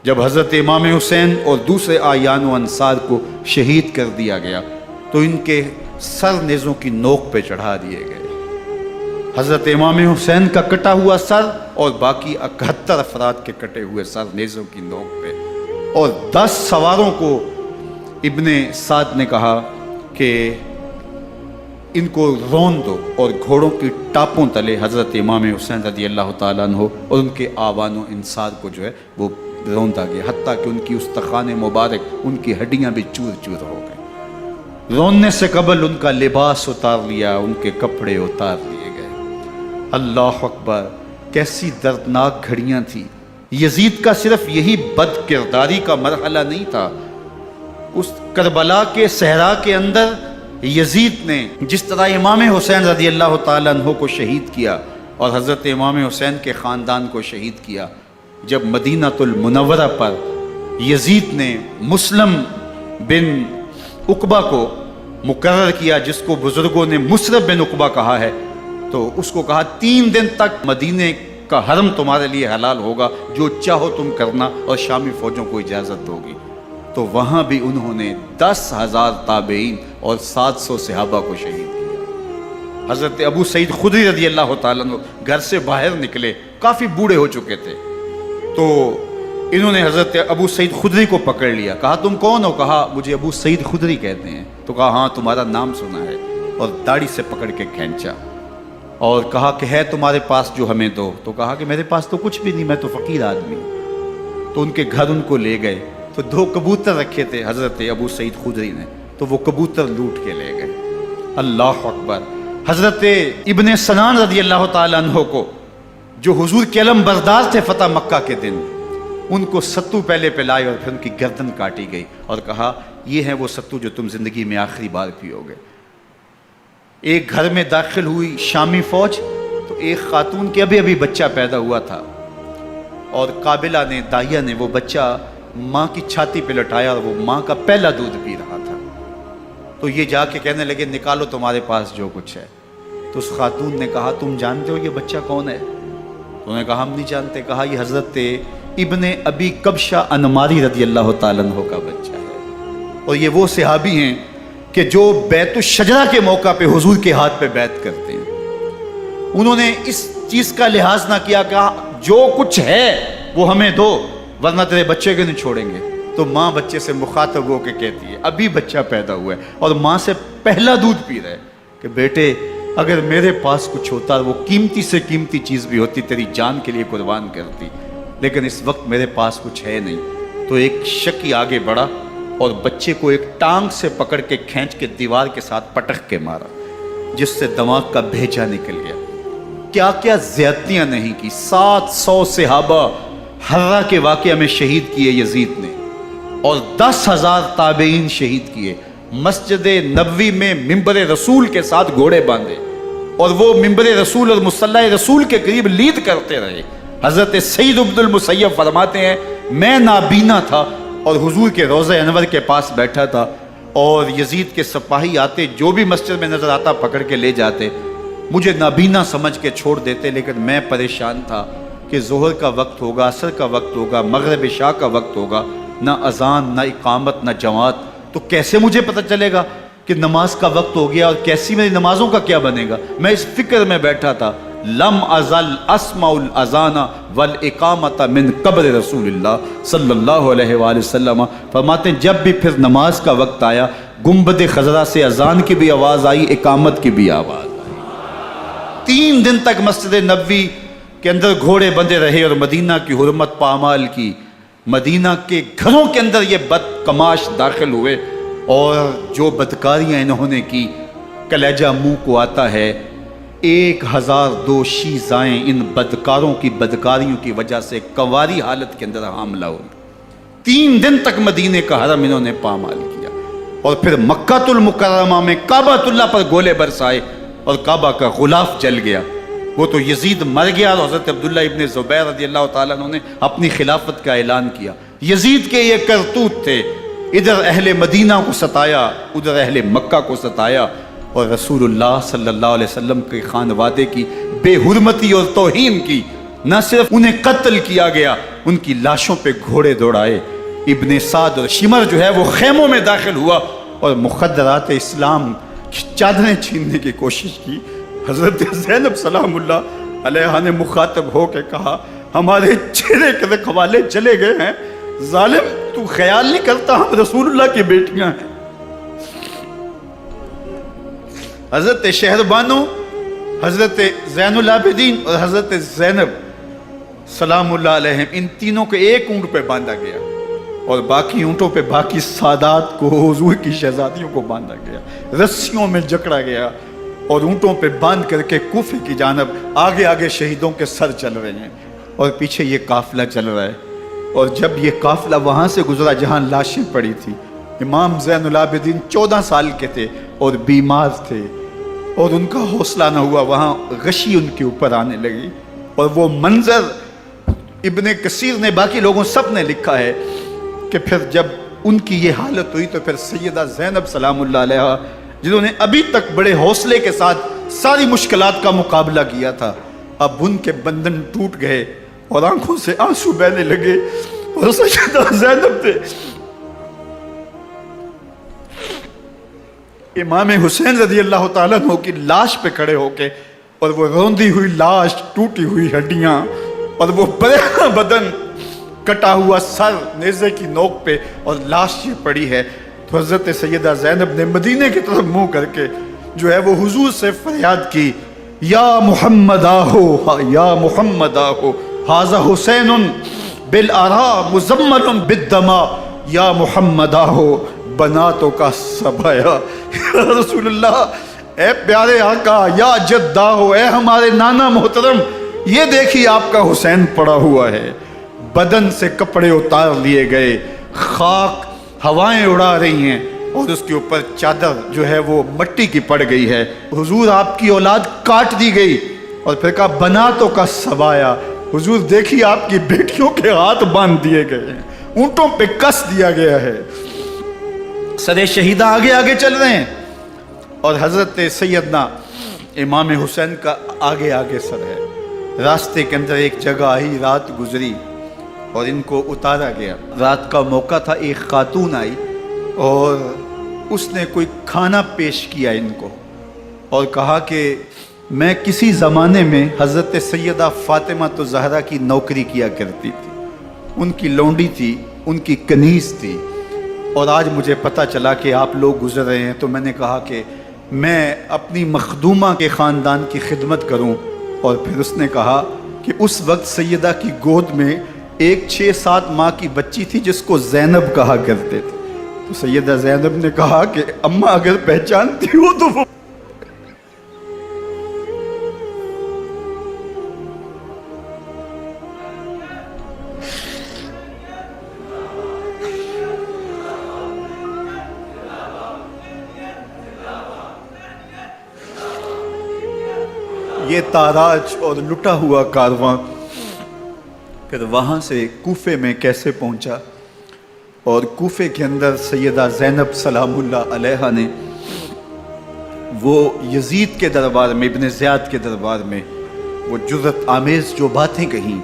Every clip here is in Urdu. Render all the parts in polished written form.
جب حضرت امام حسین اور دوسرے آیان و انصار کو شہید کر دیا گیا تو ان کے سر نیزوں کی نوک پہ چڑھا دیے گئے۔ حضرت امام حسین کا کٹا ہوا سر اور باقی 71 افراد کے کٹے ہوئے سر نیزوں کی نوک پہ، اور 10 سواروں کو ابن سعد نے کہا کہ ان کو رون دو، اور گھوڑوں کی ٹاپوں تلے حضرت امام حسین رضی اللہ تعالیٰ عنہ اور ان کے آوان و انصار کو جو ہے وہ روندا گیا، حتیٰ کہ ان کی استخوان مبارک، ان کی ہڈیاں بھی چور چور ہو گئیں۔ روننے سے قبل ان کا لباس اتار لیا، ان کے کپڑے اتار لیے گئے۔ اللہ اکبر، کیسی دردناک گھڑیاں تھیں۔ یزید کا صرف یہی بد کرداری کا مرحلہ نہیں تھا، اس کربلا کے صحرا کے اندر یزید نے جس طرح امام حسین رضی اللہ تعالیٰ عنہ کو شہید کیا اور حضرت امام حسین کے خاندان کو شہید کیا، جب مدینہ المنورہ پر یزید نے مسلم بن عقبہ کو مقرر کیا، جس کو بزرگوں نے مصرف بن عقبہ کہا ہے، تو اس کو کہا 3 دن تک مدینے کا حرم تمہارے لیے حلال ہوگا، جو چاہو تم کرنا، اور شامی فوجوں کو اجازت ہوگی۔ تو وہاں بھی انہوں نے 10,000 تابعین اور 700 صحابہ کو شہید کیا۔ حضرت ابو سعید خدری رضی اللہ تعالیٰ عنہ گھر سے باہر نکلے، کافی بوڑھے ہو چکے تھے، تو انہوں نے حضرت ابو سعید خدری کو پکڑ لیا، کہا تم کون ہو؟ کہا مجھے ابو سعید خدری کہتے ہیں۔ تو کہا ہاں تمہارا نام سنا ہے، اور داڑھی سے پکڑ کے کھینچا اور کہا کہ ہے تمہارے پاس جو ہمیں دو؟ تو کہا کہ میرے پاس تو کچھ بھی نہیں، میں تو فقیر آدمی ہوں۔ تو ان کے گھر ان کو لے گئے، تو 2 کبوتر رکھے تھے حضرت ابو سعید خدری نے، تو وہ کبوتر لوٹ کے لے گئے۔ اللہ اکبر۔ حضرت ابن سنان رضی اللہ تعالیٰ عنہ کو، جو حضور کے علم بردار تھے فتح مکہ کے دن، ان کو ستو پہلے پلائے اور پھر ان کی گردن کاٹی گئی، اور کہا یہ ہے وہ ستو جو تم زندگی میں آخری بار پیو گے۔ ایک گھر میں داخل ہوئی شامی فوج، تو ایک خاتون کے ابھی بچہ پیدا ہوا تھا، اور قابلہ نے، داہیہ نے وہ بچہ ماں کی چھاتی پہ لٹایا، اور وہ ماں کا پہلا دودھ پی رہا تھا۔ تو یہ جا کے کہنے لگے نکالو تمہارے پاس جو کچھ ہے۔ تو اس خاتون نے کہا تم جانتے ہو یہ بچہ کون ہے؟ تو انہوں نے کہا ہم نہیں جانتے۔ کہا یہ حضرت ابن ابی کبشہ انماری رضی اللہ تعالیٰ عنہ کا بچہ ہے، اور یہ وہ صحابی ہیں کہ جو بیت الشجرہ کے موقع پہ حضور کے ہاتھ پہ بیعت کرتے ہیں۔ انہوں نے اس چیز کا لحاظ نہ کیا کہ جو کچھ ہے وہ ہمیں دو، ورنہ تیرے بچے کو نہیں چھوڑیں گے۔ تو ماں بچے سے مخاطب ہو کے کہتی ہے، ابھی بچہ پیدا ہوا ہے اور ماں سے پہلا دودھ پی رہا ہے، کہ بیٹے اگر میرے پاس کچھ ہوتا، وہ قیمتی سے قیمتی چیز بھی ہوتی، تیری جان کے لیے قربان کرتی، لیکن اس وقت میرے پاس کچھ ہے نہیں۔ تو ایک شکی آگے بڑھا اور بچے کو ایک ٹانگ سے پکڑ کے کھینچ کے دیوار کے ساتھ پٹک کے مارا، جس سے دماغ کا بھیجا نکل گیا۔ کیا کیا زیادتیاں نہیں کی۔ 700 صحابہ حرہ کے واقعہ میں شہید کیے یزید نے، اور 10,000 تابعین شہید کیے۔ مسجد نبوی میں ممبر رسول کے ساتھ گھوڑے باندھے، اور وہ ممبر رسول اور مصلی رسول کے قریب لید کرتے رہے۔ حضرت سید عبد المسیب فرماتے ہیں میں نابینا تھا اور حضور کے روضہ انور کے پاس بیٹھا تھا، اور یزید کے سپاہی آتے، جو بھی مسجد میں نظر آتا پکڑ کے لے جاتے، مجھے نابینا سمجھ کے چھوڑ دیتے، لیکن میں پریشان تھا کہ ظہر کا وقت ہوگا، عصر کا وقت ہوگا، مغرب عشاء کا وقت ہوگا، نہ اذان نہ اقامت نہ جماعت، تو کیسے مجھے پتہ چلے گا کہ نماز کا وقت ہو گیا، اور کیسی میری نمازوں کا کیا بنے گا؟ میں اس فکر میں بیٹھا تھا۔ لم ازل اسمع الاذان والاقامت من قبر رسول اللہ صلی اللہ علیہ وآلہ وسلم۔ فرماتے ہیں جب بھی پھر نماز کا وقت آیا، گنبد خضرا سے اذان کی بھی آواز آئی، اقامت کی بھی آواز آئی۔ 3 دن تک مسجد نبوی کے اندر گھوڑے بندے رہے، اور مدینہ کی حرمت پامال کی۔ مدینہ کے گھروں کے اندر یہ بدکماش داخل ہوئے، اور جو بدکاریاں انہوں نے کی کلیجہ منہ کو آتا ہے۔ 1002 شیزائیں ان بدکاروں کی بدکاریوں کی وجہ سے کنواری حالت کے اندر حاملہ ہوئی۔ 3 دن تک مدینے کا حرم انہوں نے پامال کیا، اور پھر مکہ المکرمہ میں کعبہ اللہ پر گولے برسائے، اور کعبہ کا غلاف جل گیا۔ وہ تو یزید مر گیا، اور حضرت عبداللہ ابن زبیر رضی اللہ تعالیٰ عنہ نے اپنی خلافت کا اعلان کیا۔ یزید کے یہ کرتوت تھے، ادھر اہل مدینہ کو ستایا، ادھر اہل مکہ کو ستایا، اور رسول اللہ صلی اللہ علیہ وسلم کے خانوادے کی بے حرمتی اور توہین کی۔ نہ صرف انہیں قتل کیا گیا، ان کی لاشوں پہ گھوڑے دوڑائے۔ ابن سعد اور شمر جو ہے وہ خیموں میں داخل ہوا اور مخدرات اسلام کی چادریں چھیننے کی کوشش کی۔ حضرت زینب سلام اللہ علیہ نے مخاطب ہو کے کہا، ہمارے چہرے کے رکھوالے چلے گئے ہیں، ظالم تو خیال نہیں کرتا ہم رسول اللہ کی بیٹیاں ہیں۔ حضرت شہربانو، حضرت زین العابدین اور حضرت زینب سلام اللہ علیہ، ان تینوں کو ایک اونٹ پہ باندھا گیا اور باقی اونٹوں پہ باقی سادات کو، حضور کی شہزادیوں کو باندھا گیا، رسیوں میں جکڑا گیا اور اونٹوں پہ باندھ کر کے کوفے کی جانب آگے آگے شہیدوں کے سر چل رہے ہیں اور پیچھے یہ قافلہ چل رہا ہے۔ اور جب یہ قافلہ وہاں سے گزرا جہاں لاشیں پڑی تھی، امام زین العابدین 14 سال کے تھے اور بیمار تھے اور ان کا حوصلہ نہ ہوا، وہاں غشی ان کے اوپر آنے لگی۔ اور وہ منظر ابن کثیر نے، باقی لوگوں سب نے لکھا ہے کہ پھر جب ان کی یہ حالت ہوئی تو پھر سیدہ زینب سلام اللہ علیہ، جنہوں نے ابھی تک بڑے حوصلے کے ساتھ ساری مشکلات کا مقابلہ کیا تھا، اب ان کے بندھن ٹوٹ گئے اور آنکھوں سے آنسو بہنے لگے اور سیدہ زینب تھے امام حسین رضی اللہ تعالیٰ عنہ کی لاش پہ کھڑے ہو کے، اور وہ روندی ہوئی لاش، ٹوٹی ہوئی ہڈیاں اور وہ برینا بدن، کٹا ہوا سر نیزے کی نوک پہ اور لاش یہ پڑی ہے، تو حضرت سیدہ زینب نے مدینے کی طرف منہ کر کے جو ہے وہ حضور سے فریاد کی، یا محمد آہو، یا محمد آہو، ھذا حسین بالآراء مزمل بالدماء، یا محمد آہو بناتوں کا سبایا۔ یا رسول اللہ، اے پیارے آقا، یا جدہ ہو، اے ہمارے نانا محترم، یہ دیکھیے آپ کا حسین پڑا ہوا ہے، بدن سے کپڑے اتار لیے گئے، خاک ہوائیں اڑا رہی ہیں اور اس کے اوپر چادر جو ہے وہ مٹی کی پڑ گئی ہے۔ حضور آپ کی اولاد کاٹ دی گئی اور پھر کہا بناتوں کا سبایا، حضور دیکھیے آپ کی بیٹیوں کے ہاتھ باندھ دیے گئے ہیں، اونٹوں پہ کس دیا گیا ہے، سر شہیدہ آگے آگے چل رہے ہیں اور حضرت سیدنا امام حسین کا آگے آگے سر ہے۔ راستے کے اندر ایک جگہ آئی، رات گزری اور ان کو اتارا گیا۔ رات کا موقع تھا، ایک خاتون آئی اور اس نے کوئی کھانا پیش کیا ان کو اور کہا کہ میں کسی زمانے میں حضرت سیدہ فاطمہ زہرا کی نوکری کیا کرتی تھی، ان کی لونڈی تھی، ان کی کنیز تھی، اور آج مجھے پتہ چلا کہ آپ لوگ گزر رہے ہیں تو میں نے کہا کہ میں اپنی مخدومہ کے خاندان کی خدمت کروں۔ اور پھر اس نے کہا کہ اس وقت سیدہ کی گود میں ایک 6-7 ماہ کی بچی تھی جس کو زینب کہا کرتے تھے، تو سیدہ زینب نے کہا کہ اماں اگر پہچانتی ہو تو وہ یہ تاراج اور لٹا ہوا کارواں پھر وہاں سے کوفے میں کیسے پہنچا، اور کوفے کے اندر سیدہ زینب سلام اللہ علیہ نے وہ یزید کے دربار میں، ابن زیاد کے دربار میں وہ جرأت آمیز جو باتیں کہیں،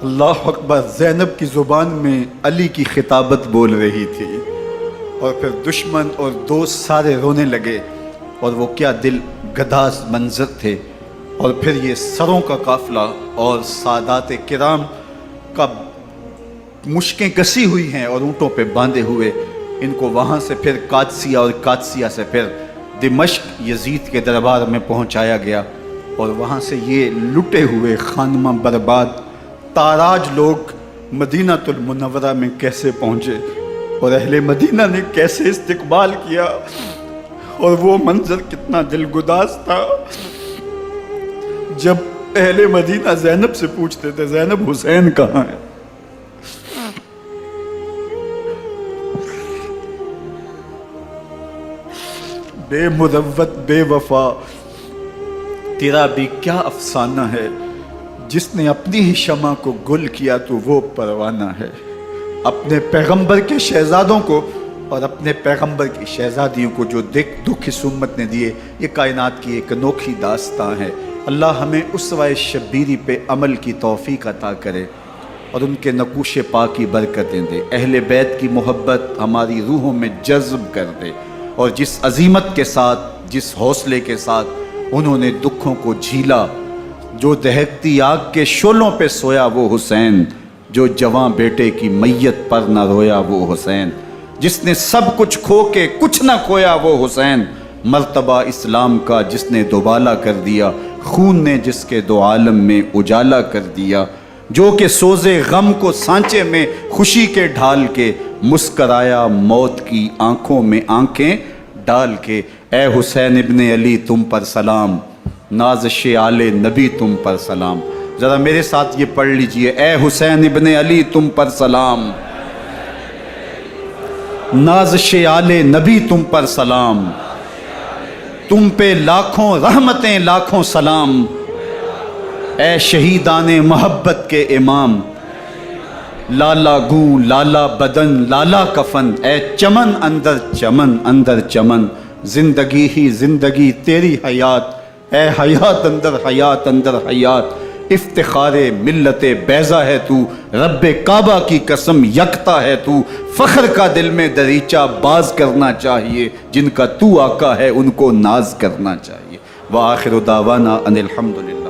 اللہ اکبر، زینب کی زبان میں علی کی خطابت بول رہی تھی، اور پھر دشمن اور دوست سارے رونے لگے، اور وہ کیا دل گداز منظر تھے۔ اور پھر یہ سروں کا قافلہ اور سادات کرام کا مشکیں کسی ہوئی ہیں اور اونٹوں پہ باندھے ہوئے، ان کو وہاں سے پھر قادسیہ اور قادسیہ سے پھر دمشق یزید کے دربار میں پہنچایا گیا، اور وہاں سے یہ لٹے ہوئے خانمہ برباد تاراج لوگ مدینہ المنورہ میں کیسے پہنچے، اور اہل مدینہ نے کیسے استقبال کیا، اور وہ منظر کتنا دل گداز تھا جب اہل مدینہ زینب سے پوچھتے تھے زینب حسین کہاں ہے؟ بے مروت بے وفا تیرا بھی کیا افسانہ ہے، جس نے اپنی ہی شمع کو گل کیا تو وہ پروانہ ہے۔ اپنے پیغمبر کے شہزادوں کو اور اپنے پیغمبر کی شہزادیوں کو جو دکھ اس امت نے دیے، یہ کائنات کی ایک انوکھی داستان ہے۔ اللہ ہمیں اسوہ شبیری پہ عمل کی توفیق عطا کرے اور ان کے نقوش پا کی برکتیں دے، اہل بیت کی محبت ہماری روحوں میں جذب کر دے، اور جس عظیمت کے ساتھ، جس حوصلے کے ساتھ انہوں نے دکھوں کو جھیلا، جو دہکتی آگ کے شعلوں پہ سویا وہ حسین، جو جواں بیٹے کی میت پر نہ رویا وہ حسین، جس نے سب کچھ کھو کے کچھ نہ کھویا وہ حسین، مرتبہ اسلام کا جس نے دوبالا کر دیا، خون نے جس کے دو عالم میں اجالا کر دیا، جو کہ سوزے غم کو سانچے میں خوشی کے ڈھال کے مسکرایا موت کی آنکھوں میں آنکھیں ڈال کے۔ اے حسین ابن علی تم پر سلام، نازش آل نبی تم پر سلام۔ ذرا میرے ساتھ یہ پڑھ لیجئے، اے حسین ابن علی تم پر سلام، نازش آل نبی تم پر سلام، تم پہ لاکھوں رحمتیں لاکھوں سلام، اے شہیدان محبت کے امام، لالا گوں لالا بدن لالا کفن، اے چمن اندر چمن، زندگی ہی زندگی تیری حیات، اے حیات اندر حیات، افتخار ملت بیضا ہے تو، رب کعبہ کی قسم یکتا ہے تو، فخر کا دل میں دریچہ باز کرنا چاہیے، جن کا تو آقا ہے ان کو ناز کرنا چاہیے۔ وآخر دعوانا ان الحمدللہ۔